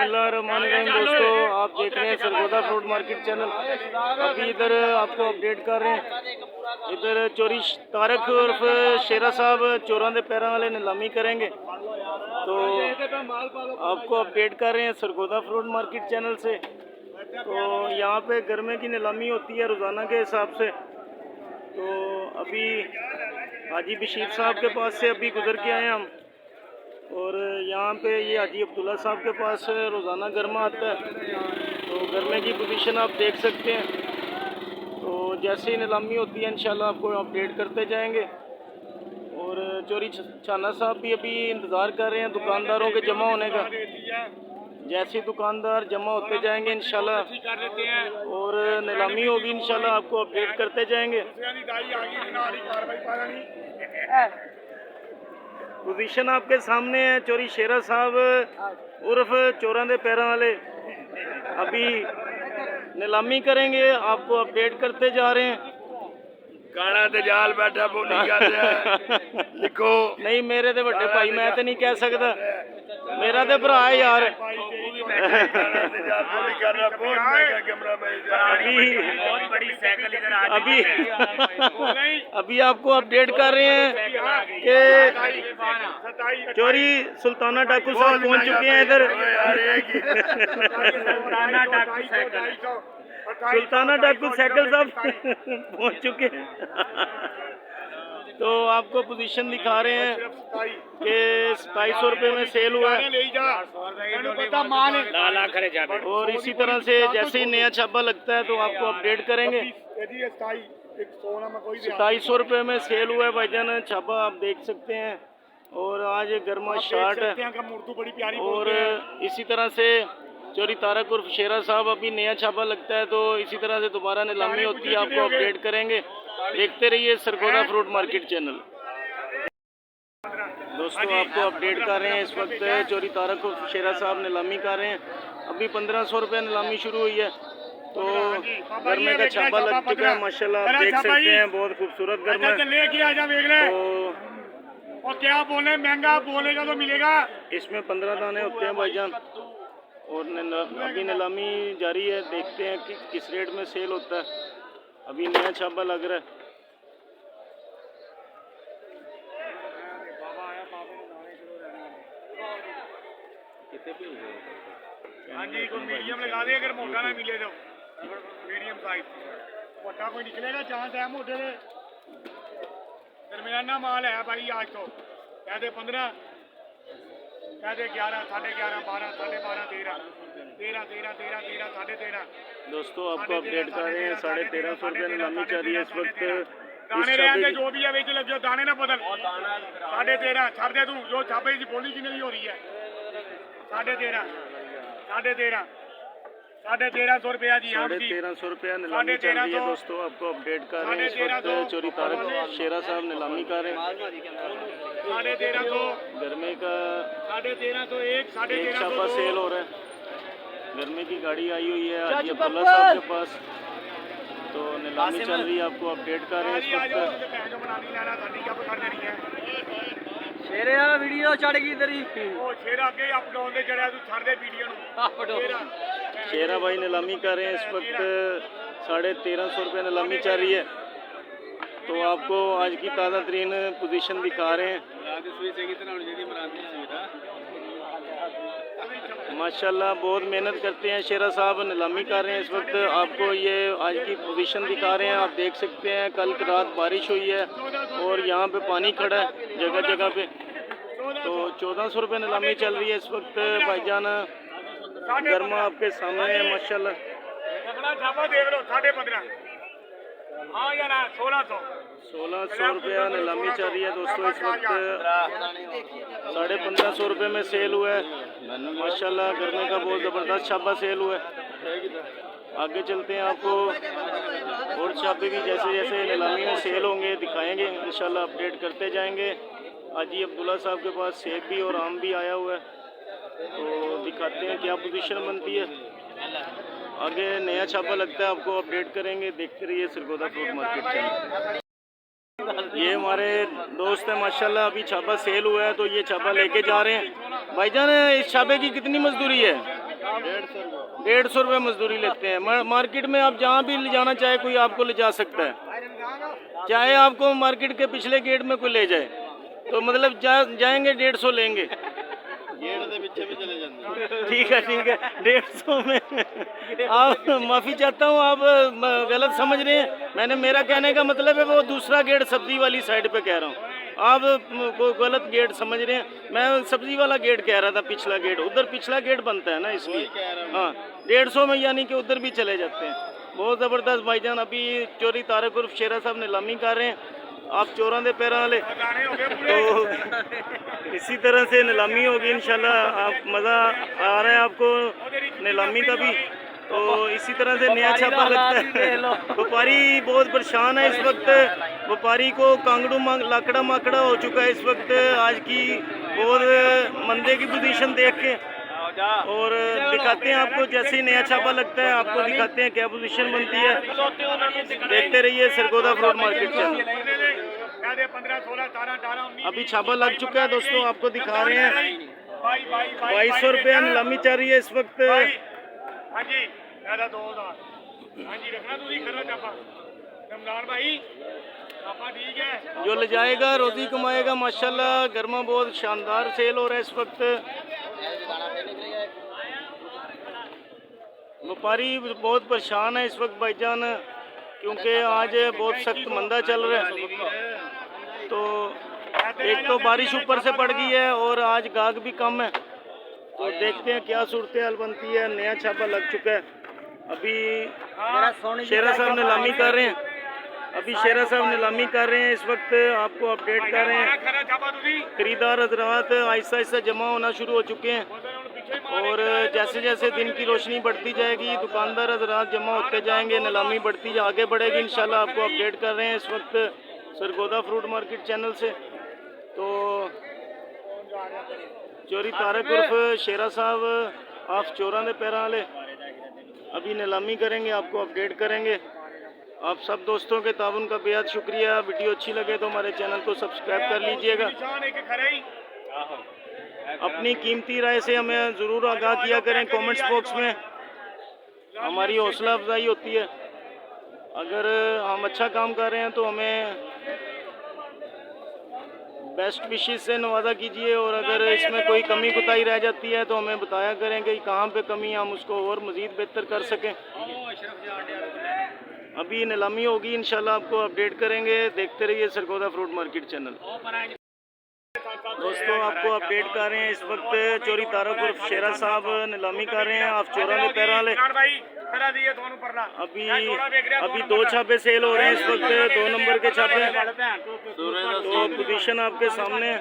बिस्मिल्लाहिर्रहमानिर्रहीम। दोस्तों, आप देख रहे हैं सरगोदा फ्रूट मार्केट चैनल। अभी इधर आपको अपडेट कर रहे हैं। इधर चोरी तारक उर्फ शेरा साहब चोरों के पैरों वाले नीलामी करेंगे, तो आपको अपडेट कर रहे हैं सरगोदा फ्रूट मार्केट चैनल से। तो यहाँ पे गर्मे की नीलामी होती है रोज़ाना के हिसाब से। तो अभी हाजी बशीर साहब के पास से अभी गुजर के आए हम, और यहाँ पे ये हाजी अब्दुल्ला साहब के पास रोज़ाना गर्मा आता है। तो गर्मे की पोजीशन आप देख सकते हैं। तो जैसे ही नीलामी होती है इंशाल्लाह आपको अपडेट करते जाएंगे। और चोरी छाना साहब भी अभी इंतज़ार कर रहे हैं दुकानदारों के जमा होने का। जैसे दुकानदार जमा होते जाएंगे इंशाल्लाह और नीलामी होगी इंशाल्लाह आपको अपडेट करते जाएंगे। पोजीशन आपके सामने है। चोरी शेरा साहब उर्फ चोरों के पैरों वाले अभी नीलामी करेंगे, आपको अपडेट करते जा रहे हैं। गाना ते जाल बैठा बोली कर रहा है। लिखो नहीं, मेरे ते बड़े भाई मैं तो नहीं कह सकता, मेरा तो भरा है यार। अभी आपको अपडेट कर रहे हैं कि चोरी सुल्ताना डाकू साहब पहुंच चुके हैं इधर। सुल्ताना डाकू साइकिल साहब पहुंच चुके हैं। तो आपको पोजीशन दिखा रहे हैं कि 2700 रुपये में सेल हुआ है। और इसी तरह से जैसे ही नया छापा लगता है तो आपको अपडेट करेंगे। 2700 रुपये में सेल हुआ है भाईजान, छापा आप देख सकते हैं। और आज गर्मा शार्ट है। और इसी तरह से चोरी तारक उर्फ शेरा साहब अभी नया छापा लगता है, तो इसी तरह से दोबारा नीलामी होती है, आपको अपडेट करेंगे। देखते रहिए सरगोदा फ्रूट मार्केट चैनल। दोस्तों, आपको अपडेट कर रहे हैं इस वक्त चोरी तारक उर्फ शेरा साहब नीलामी कर रहे हैं। अभी 1500 रुपये नीलामी शुरू हुई है। तो गर्मे का छापा लग चुका है माशाल्लाह, आप देख सकते हैं बहुत खूबसूरत गर्मा है। तो और क्या बोले, महंगा बोलेगा तो मिलेगा। इसमें 15 दाने होते हैं भाईजान। और अभी नीलामी जारी है, देखते हैं कि किस रेट में सेल होता है। अभी नया छापा लग रहा है। हाँ जी, कोई मीडियम लगा दे, अगर मोटा ना मिले तो मीडियम साइज। मोटा कोई निकलेगा चांस है, मोटे से दरमियाना माल है भाई। आज तो कहते 15, कहते 11, 11.5, 12, 12.5, 13, 13, 13, 13, 13, 13.5। दोस्तों, आपको अपडेट कर रहे हैं 1350 रुपये नीलामी चल रही है इस वक्त। दाने रहते जो भी है बेच लगे, दाने ना बदल। 13.5 छड़ दे तू, जो छापे की बोली की नहीं हो रही है। 13.5, 13.5, 1350 रुपया जी। 1350 रुपया नीलामी चल रही है। दोस्तों, आपको अपडेट कर रहे हैं इस वक्त चोरी तारक शेरा साहब नीलामी कर रहे हैं। 1350 गर्मे का 1350 एक छापा सेल हो रहा है। गर्मे की गाड़ी आई हुई है हाजी अब्दुल्ला साहब के पास, तो नीलामी चल रही है, आपको अपडेट कर रहे हैं इस वक्त। शेरे वीडियो चढ़ गई तेरी। शेरा अगे अप डाउन दे चढ़िया, तू छड़ दे वीडियो नु। शेरा भाई नीलामी कर रहे हैं इस वक्त 1350 रुपये नीलामी चल रही है। तो आपको आज की ताज़ा तरीन पोजीशन दिखा रहे हैं। माशाल्लाह बहुत मेहनत करते हैं शेरा साहब, नीलामी कर रहे हैं इस वक्त। आपको ये आज की पोजीशन दिखा रहे हैं, आप देख सकते हैं। कल रात बारिश हुई है और यहाँ पे पानी खड़ा है जगह जगह पे। तो 1400 रुपये नीलामी चल रही है इस वक्त भाईजान। गर्मा आपके सामने है माशाल्लाह। देख लो 15.5। हाँ यार 1600 रुपया नीलामी चल रही है दोस्तों इस वक्त। 1550 रुपये में सेल हुआ है माशाल्लाह। गर्मे का बहुत ज़बरदस्त छापा सेल हुआ है। आगे चलते हैं, आपको और छापे भी जैसे जैसे नीलामी में सेल होंगे दिखाएंगे इंशाल्लाह, अपडेट करते जाएंगे। हाजी अब्दुल्ला साहब के पास सेब भी और आम भी आया हुआ है, तो दिखाते हैं क्या पोजीशन बनती है। आगे नया छापा लगता है, आपको अपडेट करेंगे। देखते रहिए सरगोदा फ्रूट मार्केट चैनल। ये हमारे दोस्त है माशाल्लाह, अभी छापा सेल हुआ है तो ये छापा लेके जा रहे हैं। भाईजान, इस छापे की कितनी मजदूरी है? 150 रुपये मजदूरी लेते हैं। मार्केट में आप जहाँ भी ले जाना चाहे कोई आपको ले जा सकता है, चाहे आपको मार्केट के पिछले गेट में कोई ले जाए तो मतलब जाएंगे 150 लेंगे। ठीक है 150 में आप माफ़ी चाहता हूँ, आप गलत समझ रहे हैं। मैंने मेरा कहने का मतलब है वो दूसरा गेट सब्जी वाली साइड पे कह रहा हूँ, आप वो गलत गेट समझ रहे हैं। मैं सब्जी वाला गेट कह रहा था, पिछला गेट, उधर पिछला गेट बनता है ना इसलिए। हाँ 150 में यानी कि उधर भी चले जाते हैं। बहुत ज़बरदस्त भाईजान। अभी चोरी तारक उर्फ शेरा साहब नीलामी कर रहे हैं। आप चोरों दे पैरों वाले, तो इसी तरह से नीलामी होगी इंशाल्लाह। आप मज़ा आ रहा है आपको नीलामी का भी, तो इसी तरह से नया छापा लगता है। व्यापारी बहुत परेशान है इस वक्त, व्यापारी को कांगड़ू लाकड़ा माकड़ा हो चुका है इस वक्त आज की बहुत मंदे की पोजीशन देख के। और दिखाते हैं आपको, जैसे ही नया छापा लगता है आपको दिखाते हैं क्या पोजीशन बनती है। देखते रहिए सरगोदा फ्रूट मार्केट चैनल। अभी छापा लग चुका है दोस्तों, आपको दिखा रहे हैं। 2200 रुपया नीलामी चल रही है इस वक्त। जो ले जाएगा रोजी कमाएगा माशाल्लाह। गर्मा बहुत शानदार सेल हो रहा है इस वक्त। व्यापारी बहुत परेशान है इस वक्त भाईजान, क्योंकि आज बहुत सख्त मंदा चल रहा है। तो एक तो बारिश ऊपर से पड़ गई है और आज गाहक भी कम है, तो देखते हैं क्या सूरत हाल बनती है। नया छापा लग चुका है। अभी शेरा साहब नीलामी कर रहे हैं, अभी शेरा साहब नीलामी कर रहे हैं इस वक्त, आपको अपडेट कर रहे हैं। खरीदार हजरात आहिस्ता आहिस्ता जमा होना शुरू हो चुके हैं, और जैसे जैसे दिन की रोशनी बढ़ती जाएगी दुकानदार हजरात जमा होते जाएंगे, नीलामी बढ़ती आगे बढ़ेगी इंशाल्लाह। आपको अपडेट कर रहे हैं इस वक्त सरगोदा फ्रूट मार्केट चैनल से। तो चोरी तारक उर्फ शेरा साहब आप चोरों के पैरों वाले अभी नीलामी करेंगे, आपको अपडेट करेंगे। आप सब दोस्तों के ताउन का बेहद शुक्रिया। वीडियो अच्छी लगे तो हमारे चैनल को सब्सक्राइब कर लीजिएगा। अपनी कीमती राय से हमें ज़रूर आगाह किया करें कमेंट्स बॉक्स में, हमारी हौसला अफजाई होती है। अगर हम अच्छा काम कर रहे हैं तो हमें बेस्ट विशेष से नवाजा कीजिए, और अगर इसमें कोई कमी कोताही रह जाती है तो हमें बताया करें कि कहाँ पे कमी है, हम उसको और मज़ीद बेहतर कर सकें। अभी नीलामी होगी इंशाल्लाह, आपको अपडेट करेंगे। देखते रहिए सरगोदा फ्रूट मार्केट चैनल। दोस्तों आपको अपडेट कर रहे हैं इस वक्त चोरी तारक उर्फ शेरा साहब नीलामी कर रहे हैं। आप चोरों के पैरों वाले अभी 2 छापे सेल हो रहे हैं इस वक्त, 2 नंबर के छापे। तो पोजीशन आपके सामने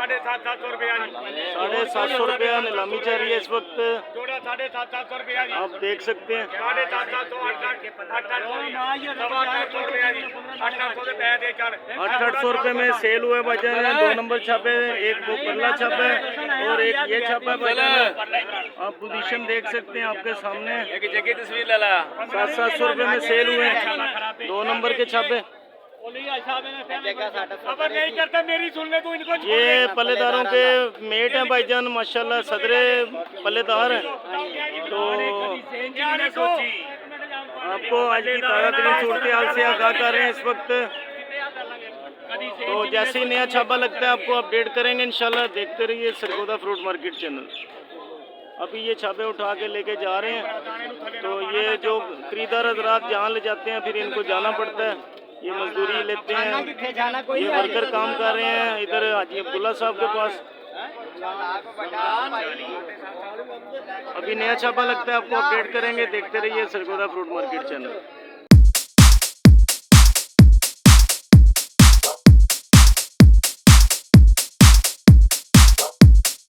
750 रुपया नीलामी चल रही है इस वक्त, आप देख सकते हैं। 800 रुपये में सेल हुए बजाय 2 नंबर छापे, एक वो पल्ला छापा है और एक ये छापा है। आप पोजीशन देख सकते हैं आपके सामने। 700 रुपये में सेल हुए हैं 2 नंबर के छापे। ये पल्लेदारों के मेट हैं भाईजान माशाल्लाह, सदरे पल्लेदार हैं। तो आपको आज की ताज़ा तरीन सूरत हाल से आगाह कर रहे हैं इस वक्त। तो जैसे ही नया छापा लगता है आपको अपडेट करेंगे इंशाल्लाह। देखते रहिए सरगोदा फ्रूट मार्केट चैनल। अभी ये छापे उठा के लेके जा रहे हैं, तो ये जो खरीदार हजरात जहाँ ले जाते हैं फिर इनको जाना पड़ता है, ये मजदूरी लेते हैं। ये वर्कर काम कर रहे हैं इधर हाजी अब्दुल्ला साहब के पास। अभी नया छापा लगता है, आपको अपडेट करेंगे। देखते रहिए सरगोदा फ्रूट मार्केट चैनल।